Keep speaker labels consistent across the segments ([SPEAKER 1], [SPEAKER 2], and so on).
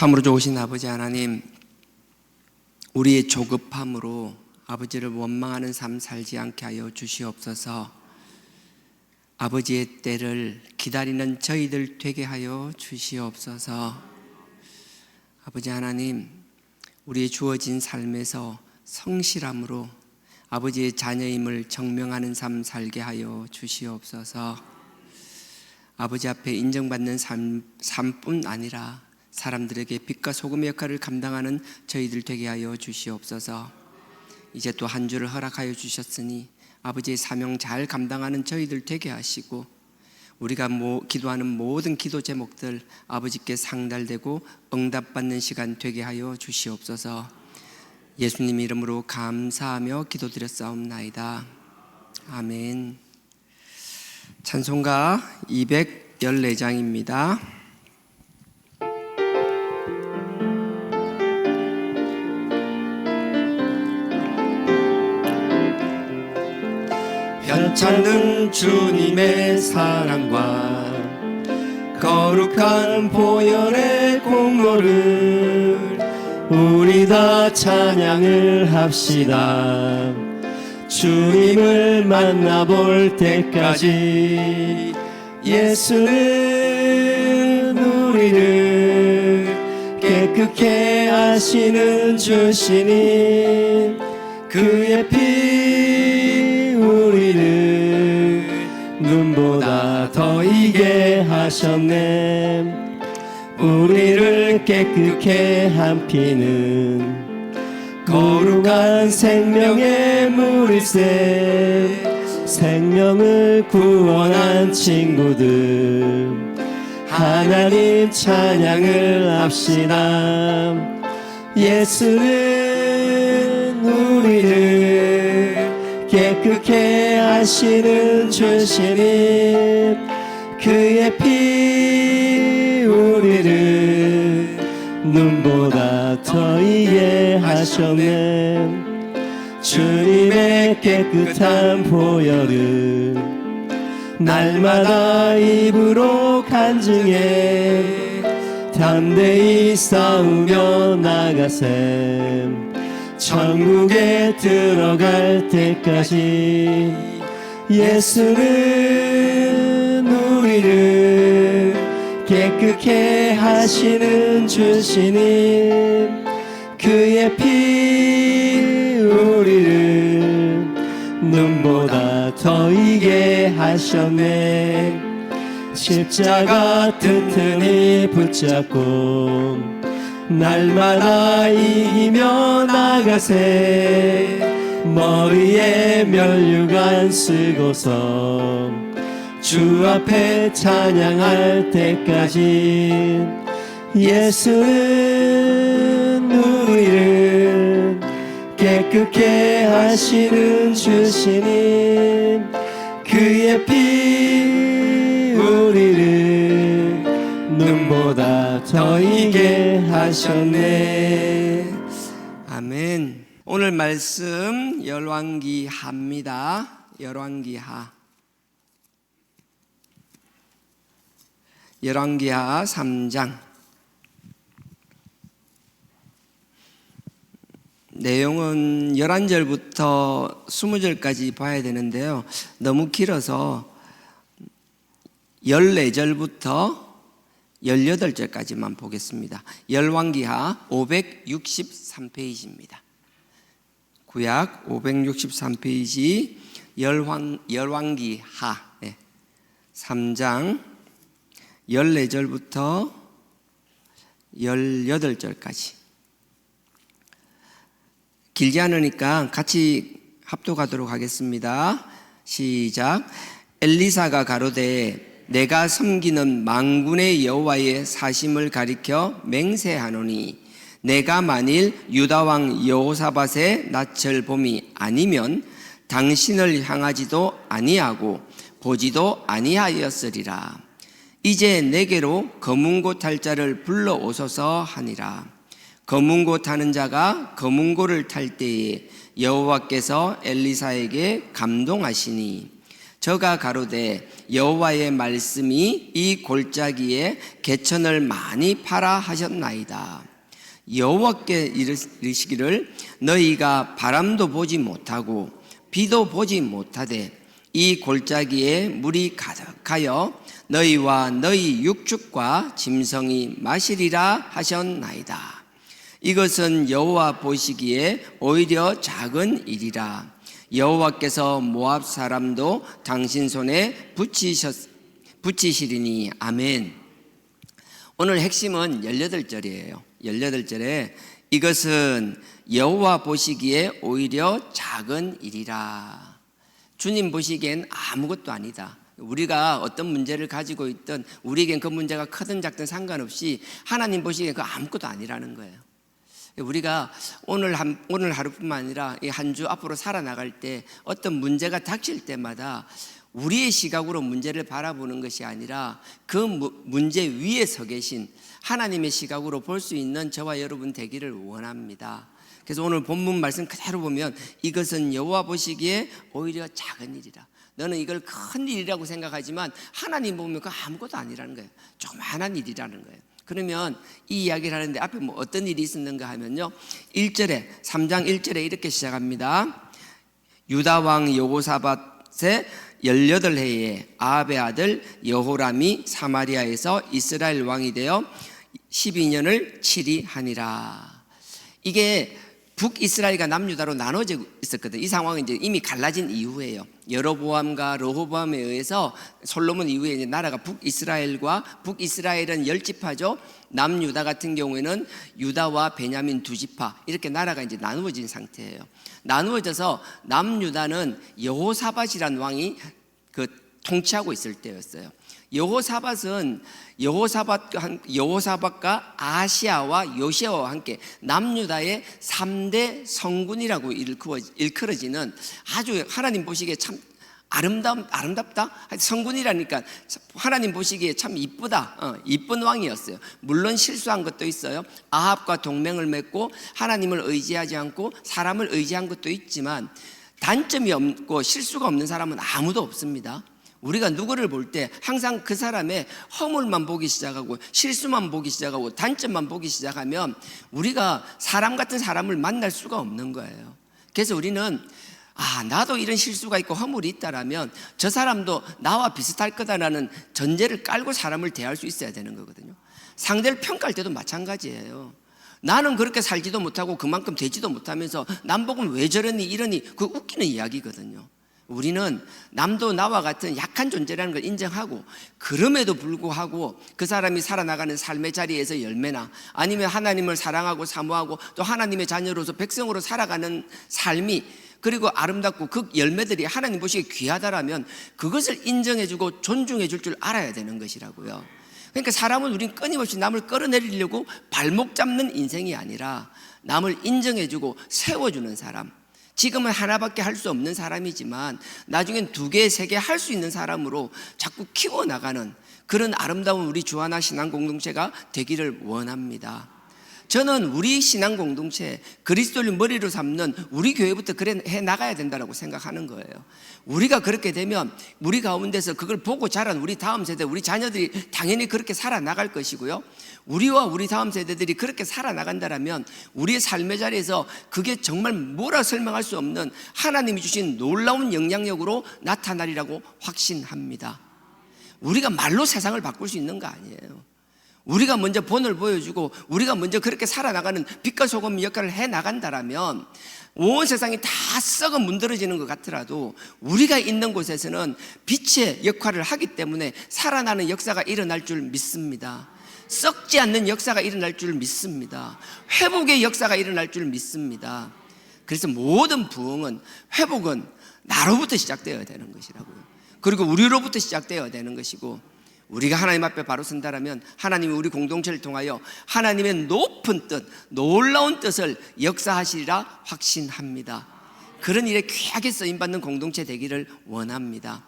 [SPEAKER 1] 참으로 좋으신 아버지 하나님, 우리의 조급함으로 아버지를 원망하는 삶 살지 않게 하여 주시옵소서. 아버지의 때를 기다리는 저희들 되게 하여 주시옵소서. 아버지 하나님, 우리의 주어진 삶에서 성실함으로 아버지의 자녀임을 증명하는 삶 살게 하여 주시옵소서. 아버지 앞에 인정받는 삶뿐 아니라 사람들에게 빛과 소금의 역할을 감당하는 저희들 되게 하여 주시옵소서. 이제 또 한 주를 허락하여 주셨으니 아버지의 사명 잘 감당하는 저희들 되게 하시고, 우리가 기도하는 모든 기도 제목들 아버지께 상달되고 응답받는 시간 되게 하여 주시옵소서. 예수님 이름으로 감사하며 기도드렸사옵나이다. 아멘. 찬송가 214장입니다. 편찮는 주님의 사랑과 거룩한 보혈의 공로를 우리 다 찬양을 합시다. 주님을 만나볼 때까지 예수는 우리를 깨끗게 하시는 주시니 그의 피 우리를 눈보다 더 이게 하셨네. 우리를 깨끗게 한 피는 거룩한 생명의 물일세. 생명을 구원한 친구들 하나님 찬양을 합시다. 예수는 우리를 깨끗게 하시는 주시니 그의 피 우리를 눈보다 더 이해하셨네. 주님의 깨끗한 보혈을 날마다 입으로 간증해 담대히 싸우며 나가셈. 천국에 들어갈 때까지 예수는 우리를 깨끗게 하시는 주시니 그의 피 우리를 눈보다 더 이게 하셨네. 십자가 튼튼히 붙잡고 날마다 이기며 나가세. 머리에 면류관 쓰고서 주 앞에 찬양할 때까지 예수는 우리를 깨끗게 하시는 주시니 그의 피 우리를 눈보다 더 이게 하셨네. 아멘. 오늘 말씀 열왕기하입니다. 열왕기하 3장. 내용은 11절부터 20절까지 봐야 되는데요, 너무 길어서 14절부터 18절까지만 보겠습니다. 열왕기하 563페이지입니다. 구약 563페이지 열왕기하 3장 14절부터 18절까지. 길지 않으니까 같이 합독하도록 하겠습니다. 시작. 엘리사가 가로되 내가 섬기는 만군의 여호와의 사심을 가리켜 맹세하노니 내가 만일 유다왕 여호사밧의 낯을 봄이 아니면 당신을 향하지도 아니하고 보지도 아니하였으리라. 이제 내게로 검은고 탈 자를 불러오소서 하니라. 검은고 타는 자가 검은고를 탈 때에 여호와께서 엘리사에게 감동하시니 저가 가로되 여호와의 말씀이 이 골짜기에 개천을 많이 파라 하셨나이다. 여호와께 이르시기를 너희가 바람도 보지 못하고 비도 보지 못하되 이 골짜기에 물이 가득하여 너희와 너희 육축과 짐승이 마시리라 하셨나이다. 이것은 여호와 보시기에 오히려 작은 일이라. 여호와께서 모압 사람도 당신 손에 붙이시리니. 아멘. 오늘 핵심은 18절이에요 18절에 이것은 여호와 보시기에 오히려 작은 일이라. 주님 보시기엔 아무것도 아니다. 우리가 어떤 문제를 가지고 있든 우리에겐 그 문제가 크든 작든 상관없이 하나님 보시기엔 그 아무것도 아니라는 거예요. 우리가 오늘 하루뿐만 아니라 이 한 주 앞으로 살아나갈 때 어떤 문제가 닥칠 때마다 우리의 시각으로 문제를 바라보는 것이 아니라 그 문제 위에 서 계신 하나님의 시각으로 볼 수 있는 저와 여러분 되기를 원합니다. 그래서 오늘 본문 말씀 그대로 보면 이것은 여호와 보시기에 오히려 작은 일이라. 너는 이걸 큰 일이라고 생각하지만 하나님 보면 그 아무것도 아니라는 거예요. 조그마한 일이라는 거예요. 그러면 이 이야기를 하는데 앞에 뭐 어떤 일이 있었는가 하면요, 1절에 3장 1절에 이렇게 시작합니다. 유다 왕 여호사밧의 18해에 아합의 아들 여호람이 사마리아에서 이스라엘 왕이 되어 12년을 치리하니라. 이게 북이스라엘과 남유다로 나눠져 있었거든. 이 상황은 이제 이미 갈라진 이후에요. 여로보암과 르호보암에 의해서 솔로몬 이후에 이제 나라가 북이스라엘과, 북이스라엘은 10지파죠. 남유다 같은 경우에는 유다와 베냐민 2지파, 이렇게 나라가 이제 나누어진 상태예요. 나누어져서 남유다는 여호사밧이라는 왕이 통치하고 있을 때였어요. 여호사밧은 여호사밧과 아시아와 요시아와 함께 남유다의 3대 성군이라고 일컬어지는 아주 하나님 보시기에 참 아름답다? 성군이라니까 하나님 보시기에 참 이쁘다, 이쁜 왕이었어요. 물론 실수한 것도 있어요. 아합과 동맹을 맺고 하나님을 의지하지 않고 사람을 의지한 것도 있지만 단점이 없고 실수가 없는 사람은 아무도 없습니다. 우리가 누구를 볼 때 항상 그 사람의 허물만 보기 시작하고 실수만 보기 시작하고 단점만 보기 시작하면 우리가 사람 같은 사람을 만날 수가 없는 거예요. 그래서 우리는 나도 이런 실수가 있고 허물이 있다라면 저 사람도 나와 비슷할 거다라는 전제를 깔고 사람을 대할 수 있어야 되는 거거든요. 상대를 평가할 때도 마찬가지예요. 나는 그렇게 살지도 못하고 그만큼 되지도 못하면서 남 보고 왜 저러니 이러니, 그 웃기는 이야기거든요. 우리는 남도 나와 같은 약한 존재라는 걸 인정하고, 그럼에도 불구하고 그 사람이 살아나가는 삶의 자리에서 열매나 아니면 하나님을 사랑하고 사모하고 또 하나님의 자녀로서 백성으로 살아가는 삶이, 그리고 아름답고 그 열매들이 하나님 보시기에 귀하다라면 그것을 인정해주고 존중해줄 줄 알아야 되는 것이라고요. 그러니까 사람은 우린 끊임없이 남을 끌어내리려고 발목 잡는 인생이 아니라 남을 인정해주고 세워주는 사람, 지금은 하나밖에 할 수 없는 사람이지만 나중엔 2개, 3개 할 수 있는 사람으로 자꾸 키워나가는 그런 아름다운 우리 주하나 신앙 공동체가 되기를 원합니다. 저는 우리 신앙 공동체, 그리스도를 머리로 삼는 우리 교회부터 그래 해나가야 된다고 생각하는 거예요. 우리가 그렇게 되면 우리 가운데서 그걸 보고 자란 우리 다음 세대, 우리 자녀들이 당연히 그렇게 살아나갈 것이고요, 우리와 우리 다음 세대들이 그렇게 살아나간다면 우리의 삶의 자리에서 그게 정말 뭐라 설명할 수 없는 하나님이 주신 놀라운 영향력으로 나타나리라고 확신합니다. 우리가 말로 세상을 바꿀 수 있는 거 아니에요. 우리가 먼저 본을 보여주고 우리가 먼저 그렇게 살아나가는 빛과 소금 역할을 해나간다라면 온 세상이 다 썩어 문드러지는 것 같더라도 우리가 있는 곳에서는 빛의 역할을 하기 때문에 살아나는 역사가 일어날 줄 믿습니다. 썩지 않는 역사가 일어날 줄 믿습니다. 회복의 역사가 일어날 줄 믿습니다. 그래서 모든 부흥은, 회복은 나로부터 시작되어야 되는 것이라고요. 그리고 우리로부터 시작되어야 되는 것이고, 우리가 하나님 앞에 바로 선다라면 하나님이 우리 공동체를 통하여 하나님의 높은 뜻, 놀라운 뜻을 역사하시리라 확신합니다. 그런 일에 귀하게 쓰임받는 공동체 되기를 원합니다.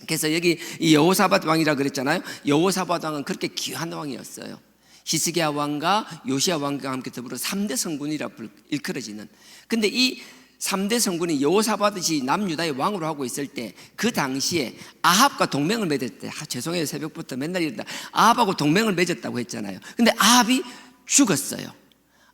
[SPEAKER 1] 그래서 여기 이 여호사밧 왕이라 그랬잖아요. 여호사밧 왕은 그렇게 귀한 왕이었어요. 히스기야 왕과 요시야 왕과 함께 더불어 3대 성군이라 일컬어지는. 근데 이 3대 성군이 여호사밧이 남유다의 왕으로 하고 있을 때 그 당시에 아합과 동맹을 맺었대. 죄송해요, 새벽부터 맨날 이런다. 아합하고 동맹을 맺었다고 했잖아요. 근데 아합이 죽었어요.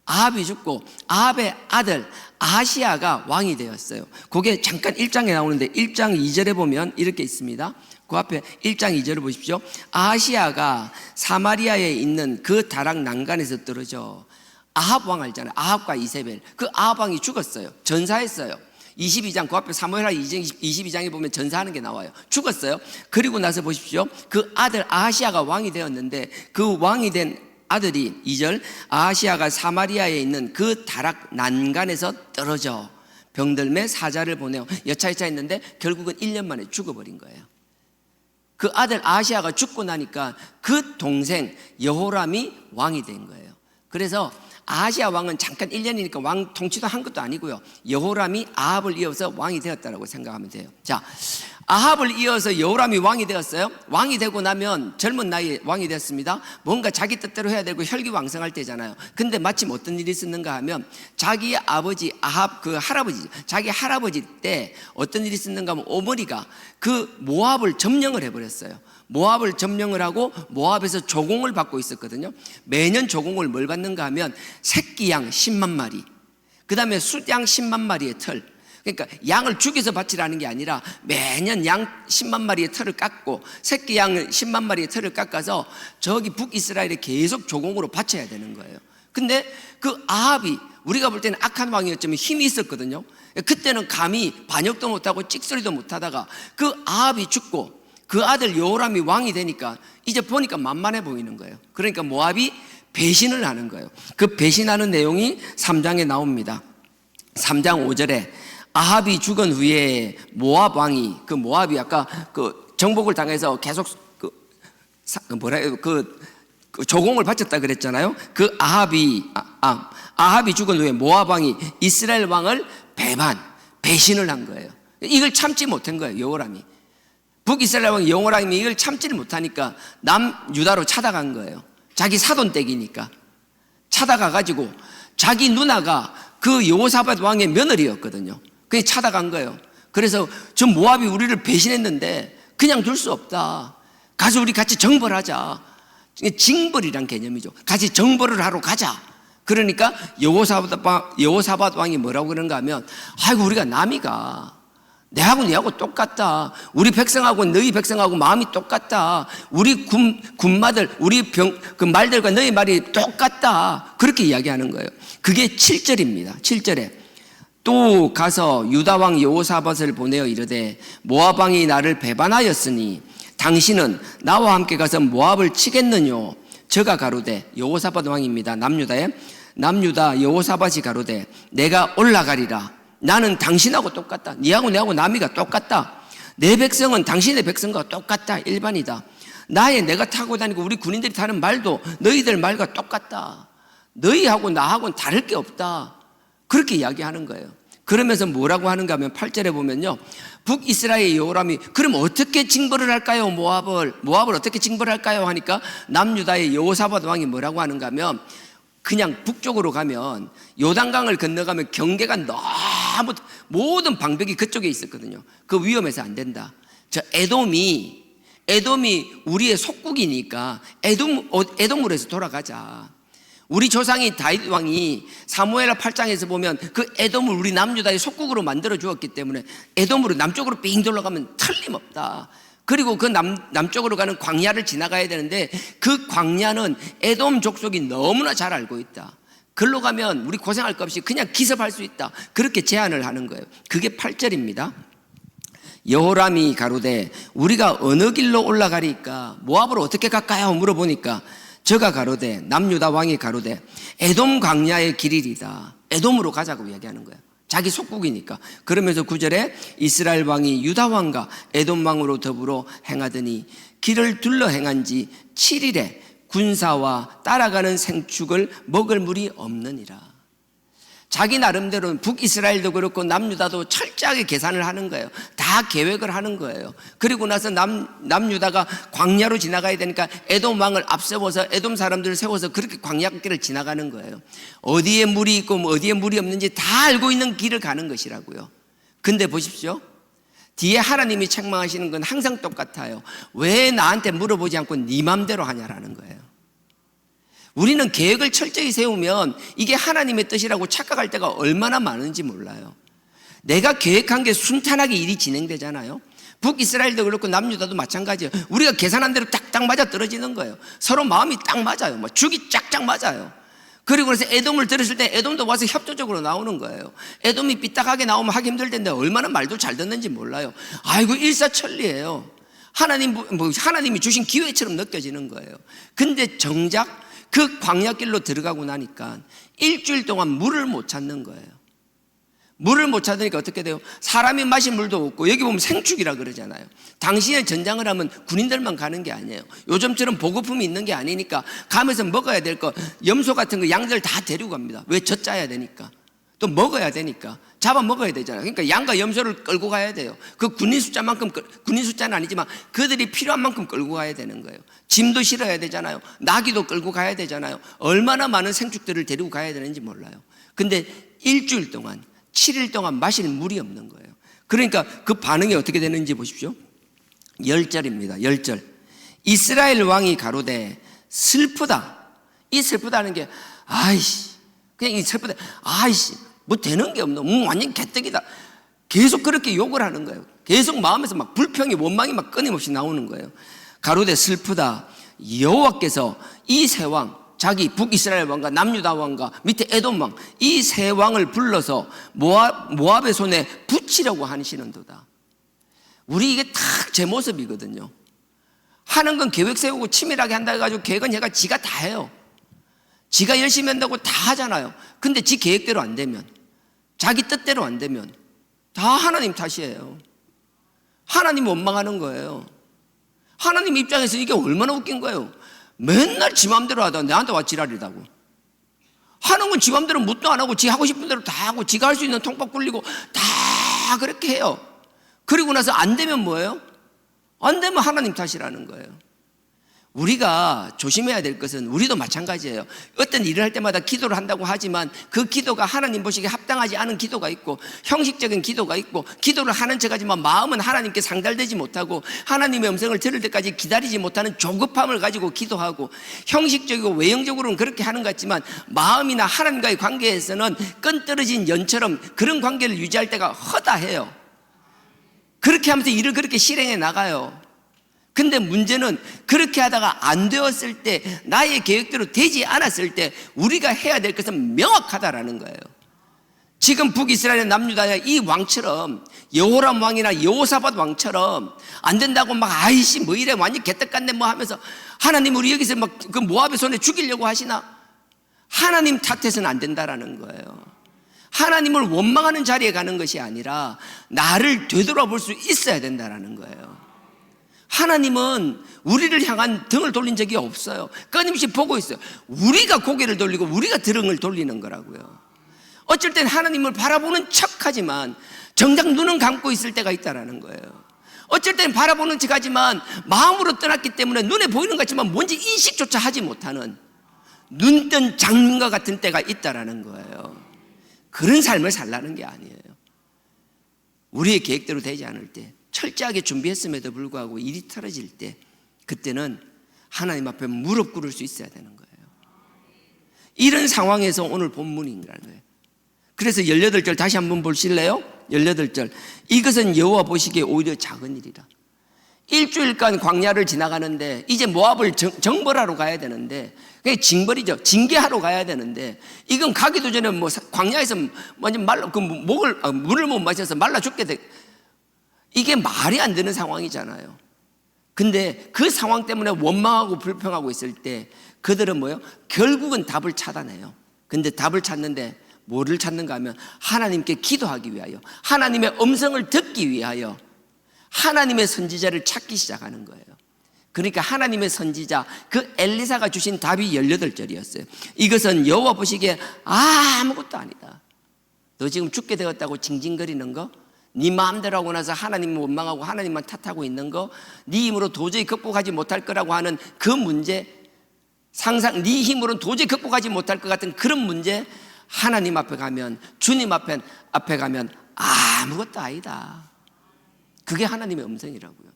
[SPEAKER 1] 아합이 죽고 아합의 아들 아하시야가 왕이 되었어요. 그게 잠깐 1장에 나오는데 1장 2절에 보면 이렇게 있습니다. 그 앞에 1장 2절을 보십시오. 아하시야가 사마리아에 있는 그 다락 난간에서 떨어져. 아합 왕 알잖아요. 아합과 이세벨. 그 아합 왕이 죽었어요. 전사했어요. 22장 그 앞에 사무엘하 22장에 보면 전사하는 게 나와요. 죽었어요. 그리고 나서 보십시오. 그 아들 아하시야가 왕이 되었는데 그 왕이 된 아들이 2절 아하시야가 사마리아에 있는 그 다락 난간에서 떨어져 병들매 사자를 보내어 여차여차 했는데 결국은 1년 만에 죽어버린 거예요. 그 아들 아하시야가 죽고 나니까 그 동생 여호람이 왕이 된 거예요. 그래서 아하시야 왕은 잠깐 1년이니까 왕 통치도 한 것도 아니고요. 여호람이 아합을 이어서 왕이 되었다고 생각하면 돼요. 자, 아합을 이어서 여호람이 왕이 되었어요. 왕이 되고 나면 젊은 나이에 왕이 됐습니다. 뭔가 자기 뜻대로 해야 되고 혈기왕성할 때잖아요. 근데 마침 어떤 일이 있었는가 하면 자기의 아버지 아합 그 할아버지 자기 할아버지 때 어떤 일이 있었는가 하면 어머니가 그 모압을 점령을 해버렸어요. 모압을 점령을 하고 모압에서 조공을 받고 있었거든요. 매년 조공을 뭘 받는가 하면 새끼 양 10만 마리, 그 다음에 숫양 10만 마리의 털. 그러니까 양을 죽여서 바치라는 게 아니라 매년 양 10만 마리의 털을 깎고 새끼 양 10만 마리의 털을 깎아서 저기 북이스라엘에 계속 조공으로 바쳐야 되는 거예요. 근데 그 아합이 우리가 볼 때는 악한 왕이었지만 힘이 있었거든요. 그때는 감히 반역도 못하고 찍소리도 못하다가 그 아합이 죽고 그 아들 여호람이 왕이 되니까 이제 보니까 만만해 보이는 거예요. 그러니까 모압이 배신을 하는 거예요. 그 배신하는 내용이 3장에 나옵니다. 3장 5절에 아합이 죽은 후에 모압 왕이 그 모압이 아까 그 정복을 당해서 계속 그 조공을 바쳤다 그랬잖아요. 그 아합이 죽은 후에 모압 왕이 이스라엘 왕을 배신을 한 거예요. 이걸 참지 못한 거예요. 여호람이. 북이스라엘 왕 여호람이 이걸 참지를 못하니까 남유다로 찾아간 거예요. 자기 사돈댁이니까 찾아가가지고 자기 누나가 그 여호사밧 왕의 며느리였거든요. 그게 찾아간 거예요. 그래서 저 모압이 우리를 배신했는데 그냥 둘 수 없다. 가서 우리 같이 정벌하자. 징벌이란 개념이죠. 같이 정벌을 하러 가자. 그러니까 여호사밧 왕이 뭐라고 그런가 하면 아이고 우리가 남이가 내하고 똑같다. 우리 백성하고 너희 백성하고 마음이 똑같다. 우리 군마들 우리 그 말들과 너희 말이 똑같다. 그렇게 이야기하는 거예요. 그게 7절입니다. 7절에 또 가서 유다왕 여호사밧을 보내어 이르되 모압 왕이 나를 배반하였으니 당신은 나와 함께 가서 모압을 치겠느뇨. 저가 가로되 여호사밧 왕입니다. 남유다 여호사밧이 가로되 내가 올라가리라. 나는 당신하고 똑같다. 니하고 내하고 남이가 똑같다. 내 백성은 당신의 백성과 똑같다. 일반이다. 내가 타고 다니고 우리 군인들이 타는 말도 너희들 말과 똑같다. 너희하고 나하고는 다를 게 없다. 그렇게 이야기하는 거예요. 그러면서 뭐라고 하는가 하면 8절에 보면요. 북이스라엘 여호람이 그럼 어떻게 징벌을 할까요? 모압을 어떻게 징벌할까요? 하니까 남유다의 여호사밧 왕이 뭐라고 하는가 하면 그냥 북쪽으로 가면 요단강을 건너가면 경계가 너무 모든 방벽이 그쪽에 있었거든요. 그 위험해서 안 된다. 저 에돔이 우리의 속국이니까 에돔으로 해서 돌아가자. 우리 조상이 다윗 왕이 사무엘하 8장에서 보면 그 에돔을 우리 남유다의 속국으로 만들어 주었기 때문에 에돔으로 남쪽으로 빙 돌아가면 틀림없다. 그리고 그 남쪽으로 가는 광야를 지나가야 되는데 그 광야는 에돔 족속이 너무나 잘 알고 있다. 글로 가면 우리 고생할 것 없이 그냥 기습할 수 있다. 그렇게 제안을 하는 거예요. 그게 8절입니다. 여호람이 가로되 우리가 어느 길로 올라가리까? 모압으로 어떻게 갈까요? 물어보니까 저가 가로되 남유다 왕이 가로되 에돔 광야의 길이리다. 에돔으로 가자고 이야기하는 거예요. 자기 속국이니까. 그러면서 9절에 이스라엘 왕이 유다 왕과 에돔 왕으로 더불어 행하더니 길을 둘러 행한 지 7일에 군사와 따라가는 생축을 먹을 물이 없느니라. 자기 나름대로는 북이스라엘도 그렇고 남유다도 철저하게 계산을 하는 거예요. 다 계획을 하는 거예요. 그리고 나서 남유다가 광야로 지나가야 되니까 에돔 왕을 앞세워서 에돔 사람들을 세워서 그렇게 광야길을 지나가는 거예요. 어디에 물이 있고 어디에 물이 없는지 다 알고 있는 길을 가는 것이라고요. 근데 보십시오, 뒤에 하나님이 책망하시는 건 항상 똑같아요. 왜 나한테 물어보지 않고 네 맘대로 하냐라는 거예요. 우리는 계획을 철저히 세우면 이게 하나님의 뜻이라고 착각할 때가 얼마나 많은지 몰라요. 내가 계획한 게 순탄하게 일이 진행되잖아요. 북이스라엘도 그렇고 남유다도 마찬가지예요. 우리가 계산한 대로 딱딱 맞아 떨어지는 거예요. 서로 마음이 딱 맞아요. 막 죽이 짝짝 맞아요. 그리고 그래서 에돔을 들었을 때 에돔도 와서 협조적으로 나오는 거예요. 에돔이 삐딱하게 나오면 하기 힘들 텐데 얼마나 말도 잘 듣는지 몰라요. 아이고 일사천리예요. 하나님이 주신 기회처럼 느껴지는 거예요. 근데 정작 그 광야길로 들어가고 나니까 일주일 동안 물을 못 찾는 거예요. 물을 못 찾으니까 어떻게 돼요? 사람이 마실 물도 없고, 여기 보면 생축이라 그러잖아요. 당시에 전장을 하면 군인들만 가는 게 아니에요. 요즘처럼 보급품이 있는 게 아니니까 가면서 먹어야 될 거, 염소 같은 거 양들 다 데리고 갑니다. 왜? 젖짜야 되니까. 또 먹어야 되니까 잡아 먹어야 되잖아요. 그러니까 양과 염소를 끌고 가야 돼요. 그 군인 숫자만큼, 군인 숫자는 아니지만 그들이 필요한 만큼 끌고 가야 되는 거예요. 짐도 실어야 되잖아요. 나귀도 끌고 가야 되잖아요. 얼마나 많은 생축들을 데리고 가야 되는지 몰라요. 근데 일주일 동안, 7일 동안 마실 물이 없는 거예요. 그러니까 그 반응이 어떻게 되는지 보십시오. 10절입니다. 10절. 이스라엘 왕이 가로되 슬프다. 이 슬프다는 게 아이씨, 그냥 이 슬프다. 아이씨, 뭐 되는 게 없노. 완전 개떡이다. 계속 그렇게 욕을 하는 거예요. 계속 마음에서 막 불평이, 원망이 막 끊임없이 나오는 거예요. 가로되 슬프다. 여호와께서 이 세 왕, 자기 북이스라엘 왕과 남유다 왕과 밑에 에돔 왕, 이 세 왕을 불러서 모압의 손에 붙이려고 하시는도다. 우리 이게 딱 제 모습이거든요. 하는 건 계획 세우고 치밀하게 한다 해가지고 계획은 얘가 지가 다 해요. 지가 열심히 한다고 다 하잖아요. 근데 지 계획대로 안 되면, 자기 뜻대로 안 되면 다 하나님 탓이에요. 하나님 원망하는 거예요. 하나님 입장에서 이게 얼마나 웃긴 거예요. 맨날 지 맘대로 하다가 내한테 와 지랄이라고. 하는 건 지 맘대로 묻도 안 하고 지 하고 싶은 대로 다 하고 지가 할 수 있는 통박 굴리고 다 그렇게 해요. 그리고 나서 안 되면 뭐예요? 안 되면 하나님 탓이라는 거예요. 우리가 조심해야 될 것은, 우리도 마찬가지예요. 어떤 일을 할 때마다 기도를 한다고 하지만 그 기도가 하나님 보시기에 합당하지 않은 기도가 있고, 형식적인 기도가 있고, 기도를 하는 척하지만 마음은 하나님께 상달되지 못하고 하나님의 음성을 들을 때까지 기다리지 못하는 조급함을 가지고 기도하고, 형식적이고 외형적으로는 그렇게 하는 것 같지만 마음이나 하나님과의 관계에서는 끈 떨어진 연처럼 그런 관계를 유지할 때가 허다해요. 그렇게 하면서 일을 그렇게 실행해 나가요. 근데 문제는 그렇게 하다가 안 되었을 때, 나의 계획대로 되지 않았을 때 우리가 해야 될 것은 명확하다라는 거예요. 지금 북이스라엘 남유다의 이 왕처럼, 여호람 왕이나 여호사밧 왕처럼 안 된다고 막 아이씨 뭐 이래 완전 개떡 같네 뭐 하면서 하나님 우리 여기서 막 그 모압의 손에 죽이려고 하시나? 하나님 탓해서는 안 된다라는 거예요. 하나님을 원망하는 자리에 가는 것이 아니라 나를 되돌아볼 수 있어야 된다라는 거예요. 하나님은 우리를 향한 등을 돌린 적이 없어요. 끊임없이 보고 있어요. 우리가 고개를 돌리고 우리가 등을 돌리는 거라고요. 어쩔 땐 하나님을 바라보는 척하지만 정작 눈은 감고 있을 때가 있다라는 거예요. 어쩔 땐 바라보는 척하지만 마음으로 떠났기 때문에 눈에 보이는 것 같지만 뭔지 인식조차 하지 못하는 눈뜬 장님과 같은 때가 있다라는 거예요. 그런 삶을 살라는 게 아니에요. 우리의 계획대로 되지 않을 때, 철저하게 준비했음에도 불구하고 일이 틀어질 때, 그때는 하나님 앞에 무릎 꿇을 수 있어야 되는 거예요. 이런 상황에서 오늘 본문이라는 거예요. 그래서 18절 다시 한번 보실래요? 18절. 이것은 여호와 보시기에 오히려 작은 일이라. 일주일간 광야를 지나가는데 이제 모압을 정벌하러 가야 되는데, 그게 징벌이죠. 징계하러 가야 되는데, 이건 가기도 전에 뭐 광야에서 완전 물을 못 마셔서 말라 죽게 돼. 이게 말이 안 되는 상황이잖아요. 근데 그 상황 때문에 원망하고 불평하고 있을 때 그들은 뭐예요? 결국은 답을 찾아내요. 근데 답을 찾는데 뭐를 찾는가 하면 하나님께 기도하기 위하여, 하나님의 음성을 듣기 위하여 하나님의 선지자를 찾기 시작하는 거예요. 그러니까 하나님의 선지자, 그 엘리사가 주신 답이 18절이었어요. 이것은 여호와 보시기에 아무것도 아니다. 너 지금 죽게 되었다고 징징거리는 거, 네 마음대로 하고 나서 하나님을 원망하고 하나님만 탓하고 있는 거, 네 힘으로 도저히 극복하지 못할 거라고 하는 그 문제, 상상, 네 힘으로는 도저히 극복하지 못할 것 같은 그런 문제, 하나님 앞에 가면, 주님 앞에 가면 아무것도 아니다. 그게 하나님의 음성이라고요.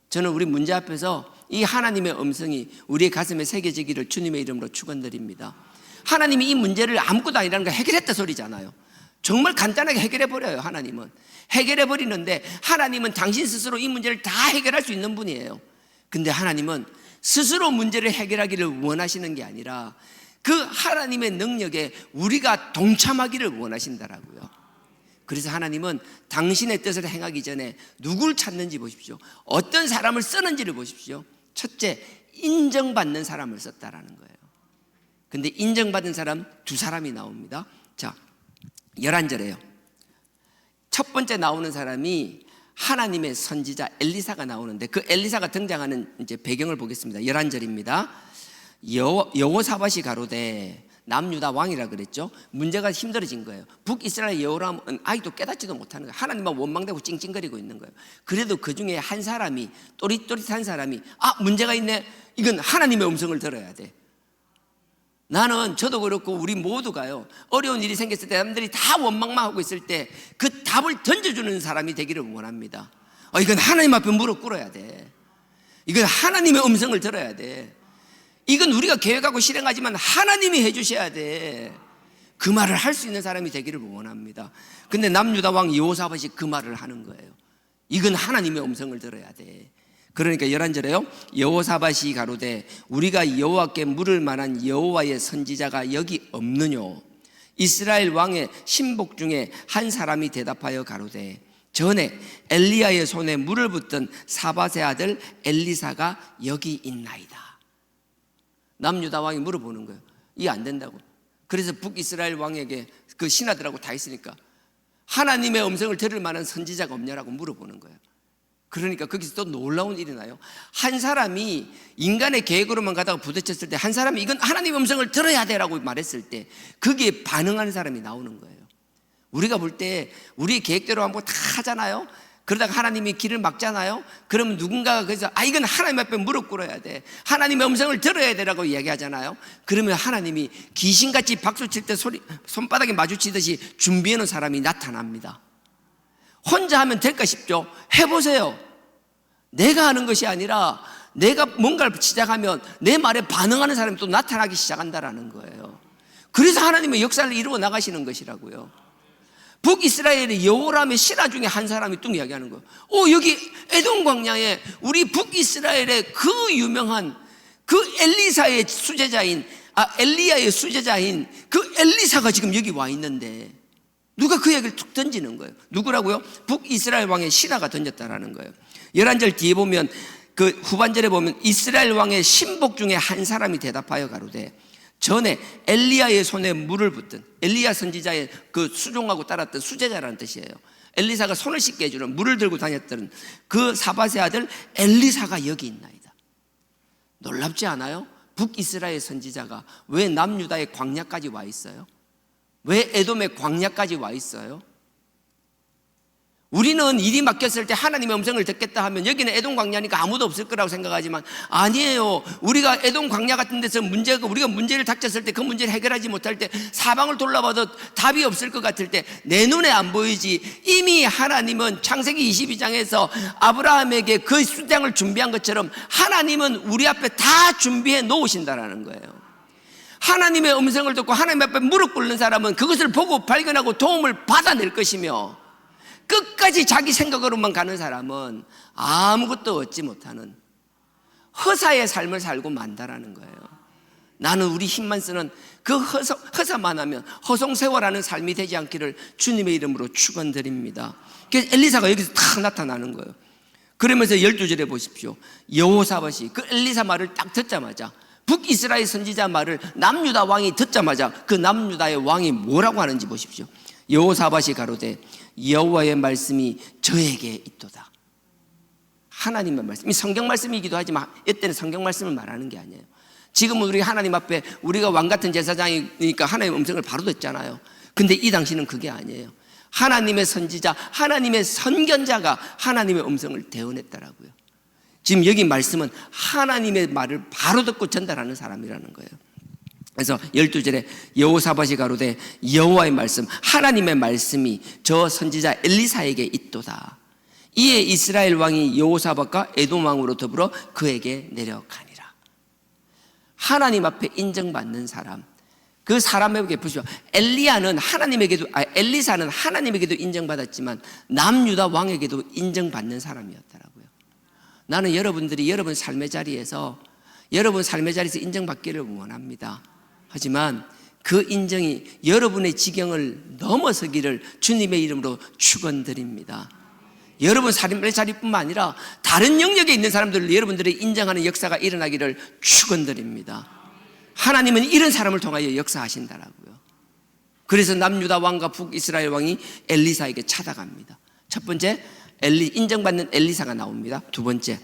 [SPEAKER 1] 저는 우리 문제 앞에서 이 하나님의 음성이 우리의 가슴에 새겨지기를 주님의 이름으로 축원드립니다. 하나님이 이 문제를 아무것도 아니라는 걸 해결했다 소리잖아요. 정말 간단하게 해결해버려요. 하나님은 해결해버리는데, 하나님은 당신 스스로 이 문제를 다 해결할 수 있는 분이에요. 근데 하나님은 스스로 문제를 해결하기를 원하시는 게 아니라 그 하나님의 능력에 우리가 동참하기를 원하신다라고요. 그래서 하나님은 당신의 뜻을 행하기 전에 누굴 찾는지 보십시오. 어떤 사람을 쓰는지를 보십시오. 첫째, 인정받는 사람을 썼다라는 거예요. 근데 인정받은 사람 두 사람이 나옵니다. 자, 11절에요. 첫 번째 나오는 사람이 하나님의 선지자 엘리사가 나오는데, 그 엘리사가 등장하는 이제 배경을 보겠습니다. 11절입니다. 여호사밧이 가로되, 남유다 왕이라 그랬죠. 문제가 힘들어진 거예요. 북이스라엘 여호람은 아직도 깨닫지도 못하는 거예요. 하나님만 원망되고 찡찡거리고 있는 거예요. 그래도 그 중에 한 사람이, 또릿또릿한 사람이, 문제가 있네, 이건 하나님의 음성을 들어야 돼. 저도 그렇고 우리 모두가요, 어려운 일이 생겼을 때 남들이 다 원망만 하고 있을 때 그 답을 던져주는 사람이 되기를 원합니다. 이건 하나님 앞에 무릎 꿇어야 돼. 이건 하나님의 음성을 들어야 돼. 이건 우리가 계획하고 실행하지만 하나님이 해주셔야 돼. 그 말을 할 수 있는 사람이 되기를 원합니다. 근데 남유다 왕 여호사밧이 그 말을 하는 거예요. 이건 하나님의 음성을 들어야 돼. 그러니까 11절에요. 여호사밧이 가로되, 우리가 여호와께 물을 만한 여호와의 선지자가 여기 없느뇨. 이스라엘 왕의 신복 중에 한 사람이 대답하여 가로되, 전에 엘리야의 손에 물을 붓던 사밧의 아들 엘리사가 여기 있나이다. 남유다 왕이 물어보는 거예요. 이게 안 된다고. 그래서 북이스라엘 왕에게, 그 신하들하고 다 있으니까, 하나님의 음성을 들을 만한 선지자가 없냐라고 물어보는 거예요. 그러니까 거기서 또 놀라운 일이 나요. 한 사람이 인간의 계획으로만 가다가 부딪혔을 때, 한 사람이 이건 하나님의 음성을 들어야 돼라고 말했을 때 거기에 반응하는 사람이 나오는 거예요. 우리가 볼 때 우리 계획대로 한번 다 하잖아요. 그러다가 하나님이 길을 막잖아요. 그러면 누군가가 그래서 이건 하나님 앞에 무릎 꿇어야 돼, 하나님의 음성을 들어야 되라고 이야기하잖아요. 그러면 하나님이 귀신같이 박수 칠 때 손바닥에 마주치듯이 준비해 놓은 사람이 나타납니다. 혼자 하면 될까 싶죠? 해보세요. 내가 하는 것이 아니라 내가 뭔가를 시작하면 내 말에 반응하는 사람이 또 나타나기 시작한다라는 거예요. 그래서 하나님의 역사를 이루어 나가시는 것이라고요. 북이스라엘의 여호람의 신하 중에 한 사람이 또 이야기하는 거예요. 여기 에돔 광야에 우리 북이스라엘의 그 유명한 그 엘리사의 수제자인, 엘리야의 수제자인 그 엘리사가 지금 여기 와 있는데, 누가 그 얘기를 툭 던지는 거예요. 누구라고요? 북이스라엘 왕의 신하가 던졌다라는 거예요. 11절 뒤에 보면, 그 후반절에 보면 이스라엘 왕의 신복 중에 한 사람이 대답하여 가로되, 전에 엘리야의 손에 물을 붓던, 엘리야 선지자의 그 수종하고 따랐던 수제자라는 뜻이에요. 엘리사가 손을 씻게 해주는, 물을 들고 다녔던 그 사밧의 아들 엘리사가 여기 있나이다. 놀랍지 않아요? 북이스라엘 선지자가 왜 남유다의 광야까지 와 있어요? 왜 에돔의 광야까지 와 있어요? 우리는 일이 맡겼을 때 하나님의 음성을 듣겠다 하면 여기는 에돔 광야니까 아무도 없을 거라고 생각하지만 아니에요. 우리가 에돔 광야 같은 데서 우리가 문제를 닥쳤을 때, 그 문제를 해결하지 못할 때, 사방을 돌아봐도 답이 없을 것 같을 때, 내 눈에 안 보이지 이미 하나님은 창세기 22장에서 아브라함에게 그 수장을 준비한 것처럼 하나님은 우리 앞에 다 준비해 놓으신다라는 거예요. 하나님의 음성을 듣고 하나님 앞에 무릎 꿇는 사람은 그것을 보고 발견하고 도움을 받아낼 것이며, 끝까지 자기 생각으로만 가는 사람은 아무것도 얻지 못하는 허사의 삶을 살고 만다라는 거예요. 나는 우리 힘만 쓰는 그 허사만 하면 허송세월하는 삶이 되지 않기를 주님의 이름으로 축원드립니다. 그래서 엘리사가 여기서 탁 나타나는 거예요. 그러면서 12절에 보십시오. 여호사밧이 그 엘리사 말을 딱 듣자마자, 북이스라엘 선지자 말을 남유다 왕이 듣자마자 그 남유다의 왕이 뭐라고 하는지 보십시오. 여호사밧이 가로되, 여호와의 말씀이 저에게 있도다. 하나님의 말씀, 이 성경 말씀이기도 하지만 이때는 성경 말씀을 말하는 게 아니에요. 지금은 우리 하나님 앞에 우리가 왕 같은 제사장이니까 하나님의 음성을 바로 듣잖아요. 근데 이 당시는 그게 아니에요. 하나님의 선지자, 하나님의 선견자가 하나님의 음성을 대언했더라고요. 지금 여기 말씀은 하나님의 말을 바로 듣고 전달하는 사람이라는 거예요. 그래서 12절에 여호사밧이 가로되 여호와의 말씀, 하나님의 말씀이 저 선지자 엘리사에게 있도다. 이에 이스라엘 왕이 여호사밧과 에돔 왕으로 더불어 그에게 내려가니라. 하나님 앞에 인정받는 사람, 그 사람에게 보시죠. 엘리사는 하나님에게도 인정받았지만 남유다 왕에게도 인정받는 사람이었더라고요. 나는 여러분들이 여러분 삶의 자리에서 인정받기를 원합니다. 하지만 그 인정이 여러분의 지경을 넘어서기를 주님의 이름으로 축원드립니다. 여러분 삶의 자리뿐만 아니라 다른 영역에 있는 사람들을 여러분들이 인정하는 역사가 일어나기를 축원드립니다. 하나님은 이런 사람을 통하여 역사하신다라고요. 그래서 남유다 왕과 북이스라엘 왕이 엘리사에게 찾아갑니다. 첫 번째, 인정받는 엘리사가 나옵니다. 두 번째,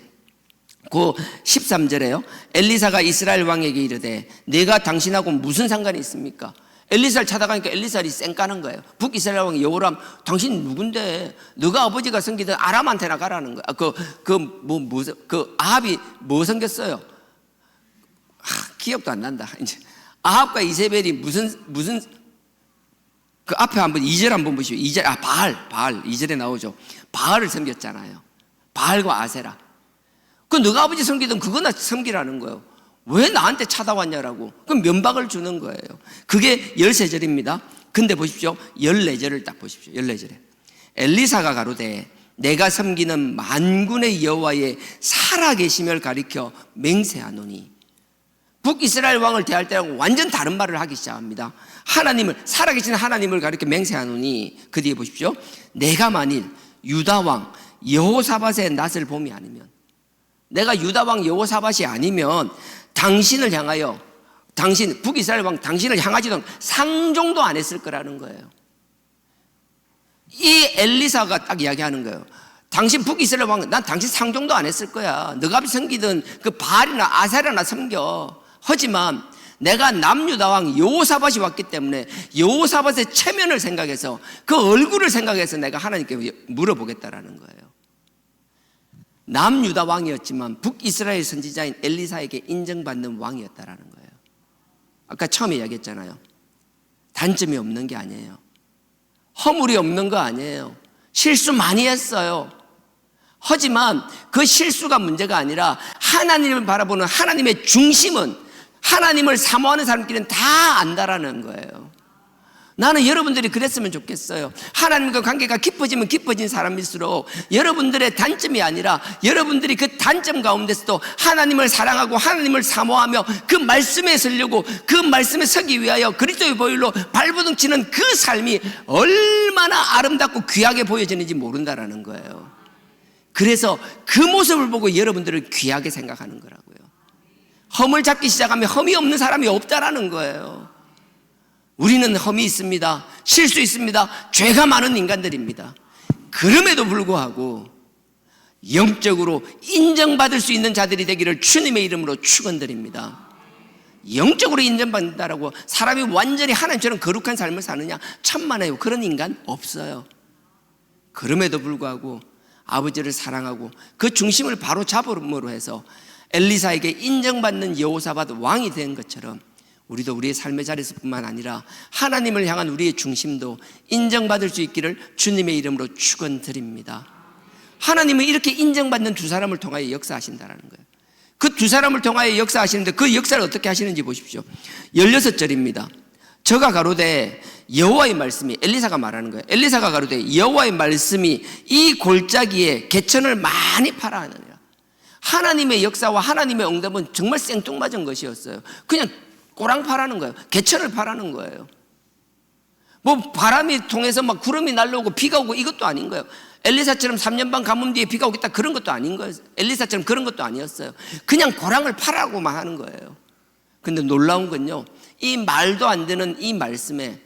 [SPEAKER 1] 그 13절에요. 엘리사가 이스라엘 왕에게 이르되 내가 당신하고 무슨 상관이 있습니까? 엘리사를 찾아가니까 엘리사를 쌩까는 거예요. 북이스라엘 왕이 여호람, 당신 누군데? 너가 아버지가 섬기던 아람한테나 가라는 거야. 아합이 뭐 섬겼어요? 기억도 안 난다. 이제 아합과 이세벨이 무슨 그 앞에 한번 2절 한번 보시오. 2절 바알 2절에 나오죠. 바알을 섬겼잖아요. 바알과 아세라. 그 너가 아버지 섬기던 그거나 섬기라는 거예요. 왜 나한테 찾아왔냐라고. 그럼 면박을 주는 거예요. 그게 13절입니다. 근데 보십시오. 14절을 딱 보십시오. 14절에 엘리사가 가로되 내가 섬기는 만군의 여호와의 살아계심을 가리켜 맹세하노니. 북이스라엘 왕을 대할 때하고 완전 다른 말을 하기 시작합니다. 살아계신 하나님을 가리켜 맹세하노니. 그 뒤에 보십시오. 내가 만일 유다 왕 여호사밧의 낯을 봄이 아니면, 내가 유다 왕 여호사밧이 아니면 당신을 향하여, 북이스라엘 왕 당신을 향하지도 상종도 안 했을 거라는 거예요. 이 엘리사가 딱 이야기하는 거예요. 당신 북이스라엘 왕, 난 당신 상종도 안 했을 거야. 너가 섬기던 그 바알이나 아세라나 섬겨. 하지만 내가 남유다 왕 여호사밧이 왔기 때문에 여호사밧의 체면을 생각해서, 그 얼굴을 생각해서 내가 하나님께 물어보겠다라는 거예요. 남유다 왕이었지만 북이스라엘 선지자인 엘리사에게 인정받는 왕이었다라는 거예요. 아까 처음에 이야기했잖아요. 단점이 없는 게 아니에요. 허물이 없는 거 아니에요. 실수 많이 했어요. 하지만 그 실수가 문제가 아니라 하나님을 바라보는 하나님의 중심은, 하나님을 사모하는 사람끼리는 다 안다라는 거예요. 나는 여러분들이 그랬으면 좋겠어요. 하나님과 관계가 깊어지면 깊어진 사람일수록 여러분들의 단점이 아니라 여러분들이 그 단점 가운데서도 하나님을 사랑하고 하나님을 사모하며 그 말씀에 서려고, 그 말씀에 서기 위하여 그리스도의 보혈로 발버둥치는 그 삶이 얼마나 아름답고 귀하게 보여지는지 모른다라는 거예요. 그래서 그 모습을 보고 여러분들을 귀하게 생각하는 거라고요. 험을 잡기 시작하면 험이 없는 사람이 없다라는 거예요. 우리는 험이 있습니다. 실수 있습니다. 죄가 많은 인간들입니다. 그럼에도 불구하고 영적으로 인정받을 수 있는 자들이 되기를 주님의 이름으로 축원드립니다. 영적으로 인정받는다라고 사람이 완전히 하나님처럼 거룩한 삶을 사느냐? 천만에요. 그런 인간 없어요. 그럼에도 불구하고 아버지를 사랑하고 그 중심을 바로 잡음으로 해서 엘리사에게 인정받는 여호사밧 왕이 된 것처럼 우리도 우리의 삶의 자리에서뿐만 아니라 하나님을 향한 우리의 중심도 인정받을 수 있기를 주님의 이름으로 축원드립니다. 하나님은 이렇게 인정받는 두 사람을 통하여 역사하신다는 거예요. 그 두 사람을 통하여 역사하시는데 그 역사를 어떻게 하시는지 보십시오. 16절입니다. 저가 가로되 여호와의 말씀이, 엘리사가 말하는 거예요. 엘리사가 가로되 여호와의 말씀이 이 골짜기에 개천을 많이 팔아 하느니라. 하나님의 역사와 하나님의 응답은 정말 생뚱맞은 것이었어요. 그냥 꼬랑 파라는 거예요. 개천을 파라는 거예요. 뭐 바람이 통해서 막 구름이 날라오고 비가 오고 이것도 아닌 거예요. 엘리사처럼 3년 반 가뭄 뒤에 비가 오겠다 그런 것도 아닌 거예요. 엘리사처럼 그런 것도 아니었어요. 그냥 고랑을 파라고만 하는 거예요. 근데 놀라운 건요, 이 말도 안 되는 이 말씀에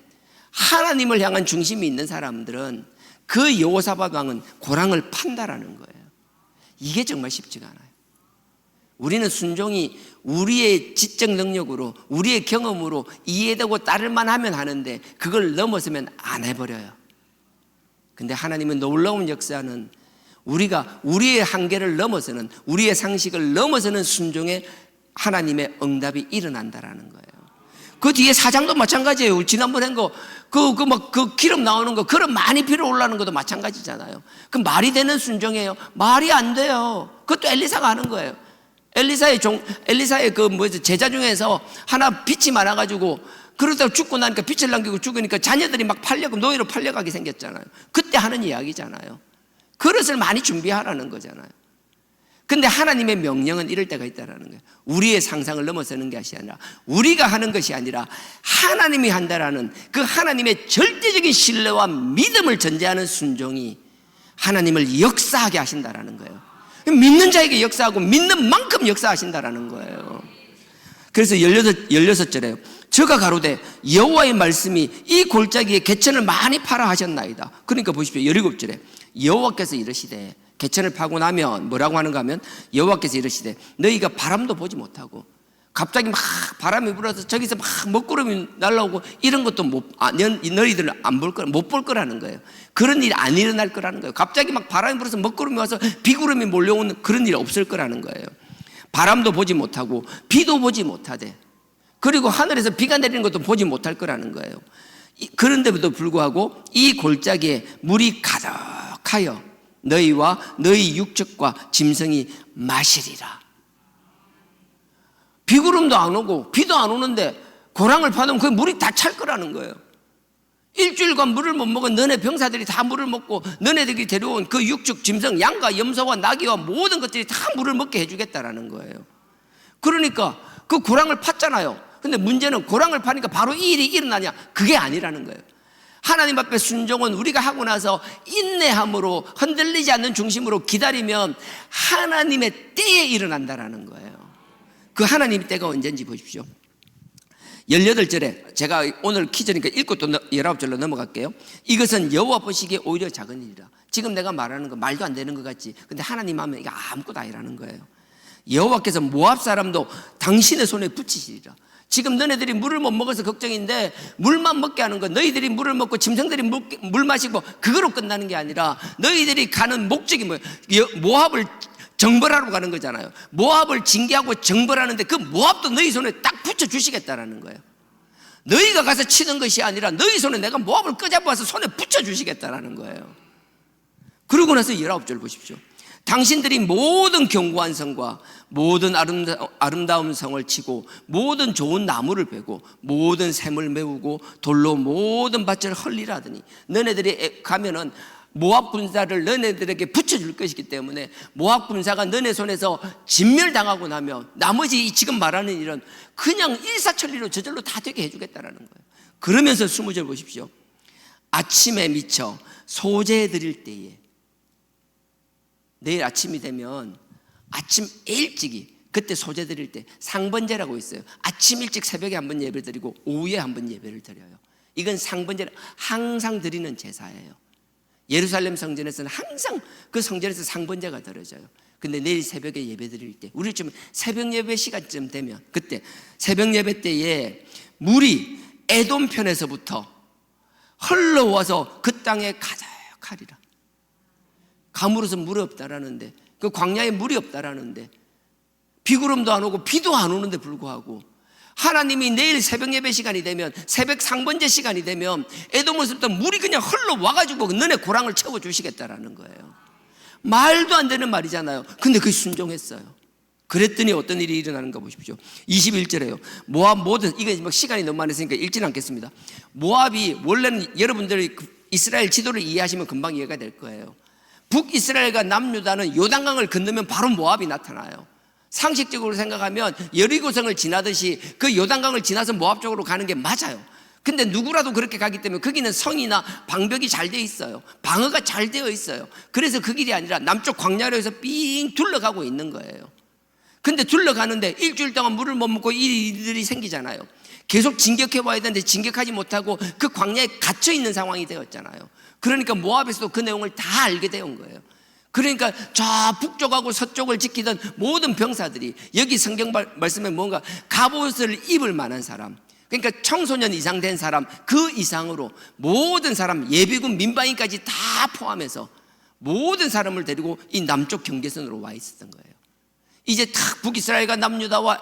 [SPEAKER 1] 하나님을 향한 중심이 있는 사람들은 그 여호사밧 왕은 고랑을 판다라는 거예요. 이게 정말 쉽지가 않아요. 우리는 순종이 우리의 지적 능력으로, 우리의 경험으로 이해되고 따를만 하면 하는데 그걸 넘어서면 안 해버려요. 근데 하나님은 놀라운 역사는 우리가 우리의 한계를 넘어서는, 우리의 상식을 넘어서는 순종에 하나님의 응답이 일어난다라는 거예요. 그 뒤에 사장도 마찬가지예요. 지난번에 한 거, 그 기름 나오는 거, 그런 많이 피로 올라오는 것도 마찬가지잖아요. 그 말이 되는 순종이에요? 말이 안 돼요. 그것도 엘리사가 하는 거예요. 엘리사의 제자 중에서 하나 빛이 많아가지고 그러다가 죽고 나니까 빛을 남기고 죽으니까 자녀들이 막 노예로 팔려가게 생겼잖아요. 그때 하는 이야기잖아요. 그릇을 많이 준비하라는 거잖아요. 근데 하나님의 명령은 이럴 때가 있다라는 거예요. 우리의 상상을 넘어서는 것이 아니라, 우리가 하는 것이 아니라 하나님이 한다라는 그 하나님의 절대적인 신뢰와 믿음을 전제하는 순종이 하나님을 역사하게 하신다라는 거예요. 믿는 자에게 역사하고 믿는 만큼 역사하신다라는 거예요. 그래서 16절에요. 저가 가로되 여호와의 말씀이 이 골짜기에 개천을 많이 파라 하셨나이다. 그러니까 보십시오. 17절에 여호와께서 이르시되, 개천을 파고 나면 뭐라고 하는가 하면, 여호와께서 이르시되 너희가 바람도 보지 못하고 갑자기 막 바람이 불어서 저기서 막 먹구름이 날라오고 이런 것도 너희들은 못 볼 거라는 거예요. 그런 일이 안 일어날 거라는 거예요. 갑자기 막 바람이 불어서 먹구름이 와서 비구름이 몰려오는 그런 일이 없을 거라는 거예요. 바람도 보지 못하고 비도 보지 못하되, 그리고 하늘에서 비가 내리는 것도 보지 못할 거라는 거예요. 그런데도 불구하고 이 골짜기에 물이 가득하여 너희와 너희 육적과 짐승이 마시리라. 비구름도 안 오고 비도 안 오는데 고랑을 파놓으면 그 물이 다 찰 거라는 거예요. 일주일간 물을 못 먹은 너네 병사들이 다 물을 먹고, 너네들이 데려온 그 육축 짐승, 양과 염소와 나귀와 모든 것들이 다 물을 먹게 해주겠다라는 거예요. 그러니까 그 고랑을 팠잖아요. 근데 문제는 고랑을 파니까 바로 이 일이 일어나냐? 그게 아니라는 거예요. 하나님 앞에 순종은 우리가 하고 나서 인내함으로, 흔들리지 않는 중심으로 기다리면 하나님의 때에 일어난다라는 거예요. 그 하나님의 때가 언제인지 보십시오. 18절에 제가 오늘 퀴즈니까 읽고 또 19절로 넘어갈게요. 이것은 여호와 보시기에 오히려 작은 일이라. 지금 내가 말하는 거 말도 안 되는 것 같지, 근데 하나님 하면 이게 아무것도 아니라는 거예요. 여호와께서 모압 사람도 당신의 손에 붙이시리라. 지금 너네들이 물을 못 먹어서 걱정인데 물만 먹게 하는 거, 너희들이 물을 먹고 짐승들이 물 마시고 그거로 끝나는 게 아니라 너희들이 가는 목적이 뭐예요? 모압을 정벌하러 가는 거잖아요. 모압을 징계하고 정벌하는데 그 모압도 너희 손에 딱 붙여주시겠다라는 거예요. 너희가 가서 치는 것이 아니라 너희 손에 내가 모압을 끄잡아서 손에 붙여주시겠다라는 거예요. 그러고 나서 19절 보십시오. 당신들이 모든 견고한 성과 모든 아름다운 성을 치고 모든 좋은 나무를 베고 모든 샘을 메우고 돌로 모든 밭을 헐리라더니, 너네들이 가면은 모압 군사를 너네들에게 붙여줄 것이기 때문에 모압 군사가 너네 손에서 진멸당하고 나면 나머지 지금 말하는 일은 그냥 일사천리로 저절로 다 되게 해주겠다라는 거예요. 그러면서 20절 보십시오. 아침에 미쳐 소재 드릴 때에, 내일 아침이 되면 아침 일찍이, 그때 소재 드릴 때 상번제라고 있어요. 아침 일찍 새벽에 한번 예배 드리고 오후에 한번 예배를 드려요. 이건 상번제, 항상 드리는 제사예요. 예루살렘 성전에서는 항상 그 성전에서 상번제가 드려져요. 근데 내일 새벽에 예배 드릴 때, 우리 좀 새벽 예배 시간쯤 되면, 그때 새벽 예배 때에 물이 에돔 편에서부터 흘러와서 그 땅에 가득하리라. 가물어서 물이 없다라는데, 그 광야에 물이 없다라는데, 비구름도 안 오고 비도 안 오는데 불구하고 하나님이 내일 새벽 예배 시간이 되면, 새벽 상번제 시간이 되면 에돔에서부터 물이 그냥 흘러와가지고 너네 고랑을 채워주시겠다라는 거예요. 말도 안 되는 말이잖아요. 근데 그게 순종했어요. 그랬더니 어떤 일이 일어나는가 보십시오. 21절에요. 모압 모든, 이게 뭐 시간이 너무 많았으니까 읽지는 않겠습니다. 모압이 원래는, 여러분들이 이스라엘 지도를 이해하시면 금방 이해가 될 거예요. 북이스라엘과 남유다는 요단강을 건너면 바로 모압이 나타나요. 상식적으로 생각하면 여리고성을 지나듯이 그 요단강을 지나서 모압 쪽으로 가는 게 맞아요. 근데 누구라도 그렇게 가기 때문에 거기는 성이나 방벽이 잘 돼 있어요. 방어가 잘 되어 있어요. 그래서 그 길이 아니라 남쪽 광야로 해서 삥 둘러가고 있는 거예요. 근데 둘러가는데 일주일 동안 물을 못 먹고 일들이 생기잖아요. 계속 진격해 와야 되는데 진격하지 못하고 그 광야에 갇혀 있는 상황이 되었잖아요. 그러니까 모압에서도 그 내용을 다 알게 되온 거예요. 그러니까 저 북쪽하고 서쪽을 지키던 모든 병사들이, 여기 성경 말씀에 뭔가 갑옷을 입을 만한 사람, 그러니까 청소년 이상 된 사람, 그 이상으로 모든 사람, 예비군 민방위까지 다 포함해서 모든 사람을 데리고 이 남쪽 경계선으로 와 있었던 거예요. 이제 딱 북이스라엘과 남유다와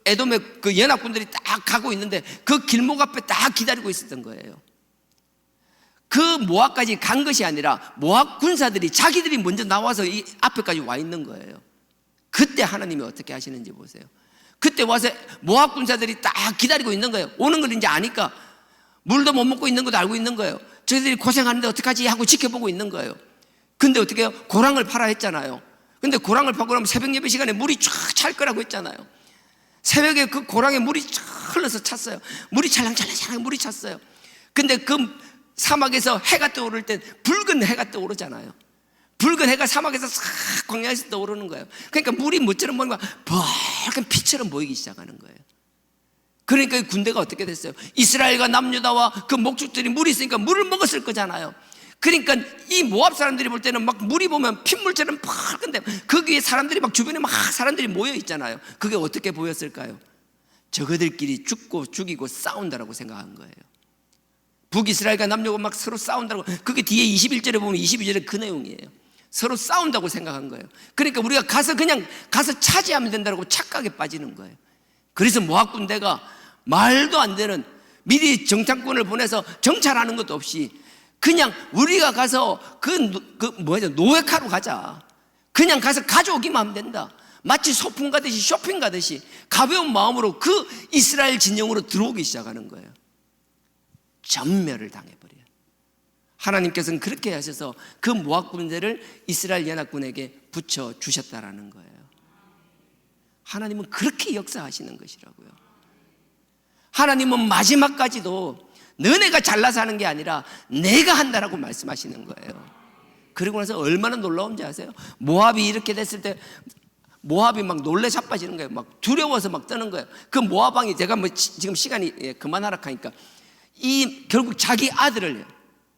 [SPEAKER 1] 에돔의 그 연합군들이 딱 가고 있는데 그 길목 앞에 딱 기다리고 있었던 거예요. 그 모압까지 간 것이 아니라 모압 군사들이 자기들이 먼저 나와서 이 앞에까지 와 있는 거예요. 그때 하나님이 어떻게 하시는지 보세요. 그때 와서 모압 군사들이 딱 기다리고 있는 거예요. 오는 걸 이제 아니까, 물도 못 먹고 있는 것도 알고 있는 거예요. 저희들이 고생하는데 어떡하지 하고 지켜보고 있는 거예요. 근데 어떻게 해요? 고랑을 파라 했잖아요. 근데 고랑을 파고 나면 새벽 예배 시간에 물이 쫙 찰 거라고 했잖아요. 새벽에 그 고랑에 물이 쫙 흘러서 찼어요. 물이 찰랑찰랑 물이 찼어요. 근데 그 사막에서 해가 떠오를 때 붉은 해가 떠오르잖아요. 붉은 해가 사막에서 싹 광야에서 떠오르는 거예요. 그러니까 물이 뭐처럼 보니까 붉은 피처럼 보이기 시작하는 거예요. 그러니까 이 군대가 어떻게 됐어요? 이스라엘과 남유다와 그 목축들이 물이 있으니까 물을 먹었을 거잖아요. 그러니까 이 모압 사람들이 볼 때는 막 물이 보면 핏물처럼 붉은데 거기에 사람들이 막 주변에 막 사람들이 모여 있잖아요. 그게 어떻게 보였을까요? 저거들끼리 죽고 죽이고 싸운다라고 생각한 거예요. 북이스라엘과 남유다가 막 서로 싸운다고. 그게 뒤에 21절에 보면 22절에 그 내용이에요. 서로 싸운다고 생각한 거예요. 그러니까 우리가 그냥 가서 차지하면 된다고 착각에 빠지는 거예요. 그래서 모압 군대가 말도 안 되는, 미리 정탐꾼을 보내서 정찰하는 것도 없이 그냥 우리가 가서 노획하러 가자, 그냥 가서 가져오기만 하면 된다, 마치 소풍 가듯이 쇼핑 가듯이 가벼운 마음으로 그 이스라엘 진영으로 들어오기 시작하는 거예요. 전멸을 당해버려요. 하나님께서는 그렇게 하셔서 그 모압 군대를 이스라엘 연합군에게 붙여주셨다라는 거예요. 하나님은 그렇게 역사하시는 것이라고요. 하나님은 마지막까지도 너네가 잘나서 하는 게 아니라 내가 한다라고 말씀하시는 거예요. 그리고 나서 얼마나 놀라운지 아세요? 모압이 이렇게 됐을 때 모압이 막 놀래 자빠지는 거예요. 막 두려워서 막 떠는 거예요. 그 모압 왕이, 제가 뭐 지금 시간이 그만하라 하니까, 결국 자기 아들을,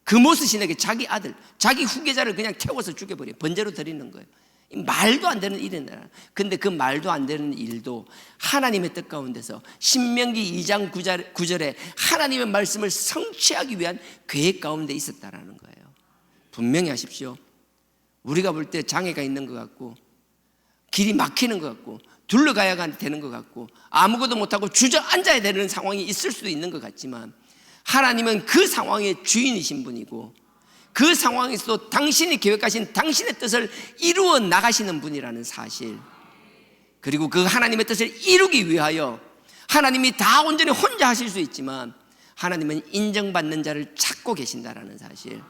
[SPEAKER 1] 그모스 신에게 자기 아들, 자기 후계자를 그냥 태워서 죽여버려요. 번제로 드리는 거예요. 말도 안 되는 일이다. 근데 그 말도 안 되는 일도 하나님의 뜻 가운데서 신명기 2장 9절에 하나님의 말씀을 성취하기 위한 계획 가운데 있었다라는 거예요. 분명히 하십시오. 우리가 볼 때 장애가 있는 것 같고, 길이 막히는 것 같고, 둘러가야 되는 것 같고, 아무것도 못하고 주저앉아야 되는 상황이 있을 수도 있는 것 같지만, 하나님은 그 상황의 주인이신 분이고, 그 상황에서도 당신이 계획하신 당신의 뜻을 이루어 나가시는 분이라는 사실, 그리고 그 하나님의 뜻을 이루기 위하여 하나님이 다 온전히 혼자 하실 수 있지만 하나님은 인정받는 자를 찾고 계신다라는 사실,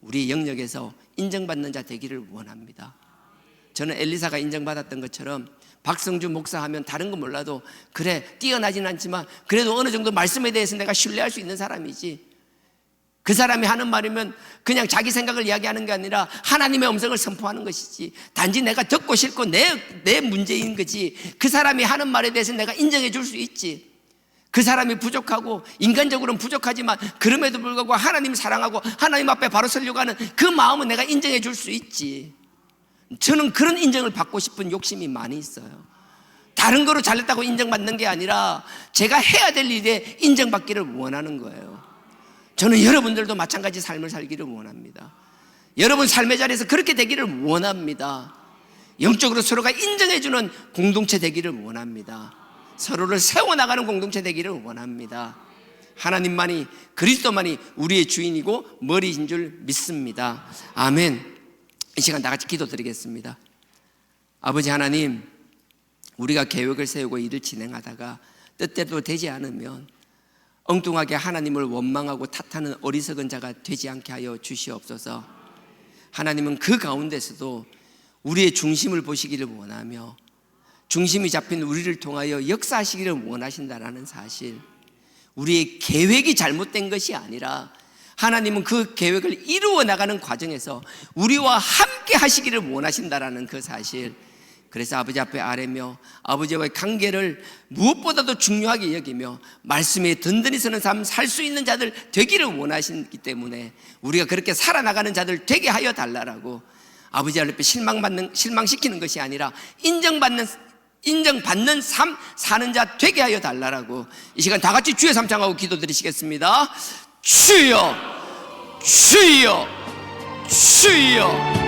[SPEAKER 1] 우리 영역에서 인정받는 자 되기를 원합니다. 저는 엘리사가 인정받았던 것처럼 박성주 목사 하면 다른 거 몰라도 그래 뛰어나지는 않지만 그래도 어느 정도 말씀에 대해서 내가 신뢰할 수 있는 사람이지, 그 사람이 하는 말이면 그냥 자기 생각을 이야기하는 게 아니라 하나님의 음성을 선포하는 것이지, 단지 내가 듣고 싫고 내 문제인 거지, 그 사람이 하는 말에 대해서 내가 인정해 줄 수 있지. 그 사람이 부족하고 인간적으로는 부족하지만 그럼에도 불구하고 하나님 사랑하고 하나님 앞에 바로 서려고 하는 그 마음은 내가 인정해 줄 수 있지. 저는 그런 인정을 받고 싶은 욕심이 많이 있어요. 다른 거로 잘했다고 인정받는 게 아니라 제가 해야 될 일에 인정받기를 원하는 거예요. 저는 여러분들도 마찬가지 삶을 살기를 원합니다. 여러분 삶의 자리에서 그렇게 되기를 원합니다. 영적으로 서로가 인정해주는 공동체 되기를 원합니다. 서로를 세워나가는 공동체 되기를 원합니다. 하나님만이, 그리스도만이 우리의 주인이고 머리인 줄 믿습니다. 아멘. 이 시간 다 같이 기도드리겠습니다. 아버지 하나님, 우리가 계획을 세우고 일을 진행하다가 뜻대로 되지 않으면 엉뚱하게 하나님을 원망하고 탓하는 어리석은 자가 되지 않게 하여 주시옵소서. 하나님은 그 가운데서도 우리의 중심을 보시기를 원하며 중심이 잡힌 우리를 통하여 역사하시기를 원하신다라는 사실, 우리의 계획이 잘못된 것이 아니라 하나님은 그 계획을 이루어 나가는 과정에서 우리와 함께 하시기를 원하신다라는 그 사실, 그래서 아버지 앞에 아뢰며 아버지와의 관계를 무엇보다도 중요하게 여기며 말씀에 든든히 서는 삶 살 수 있는 자들 되기를 원하시기 때문에 우리가 그렇게 살아나가는 자들 되게 하여 달라라고 아버지 앞에 실망시키는 것이 아니라 인정받는 삶 사는 자 되게 하여 달라라고 이 시간 다 같이 주의 삼창하고 기도드리시겠습니다. 주여 주여 주여